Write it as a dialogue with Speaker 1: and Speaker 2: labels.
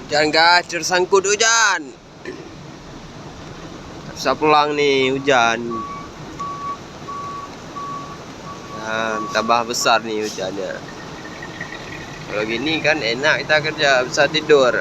Speaker 1: Hujan guys, tersangkut hujan. Bisa pulang nih hujan. Nah, tambah besar nih hujannya. Kalau gini kan enak kita kerja, bisa tidur.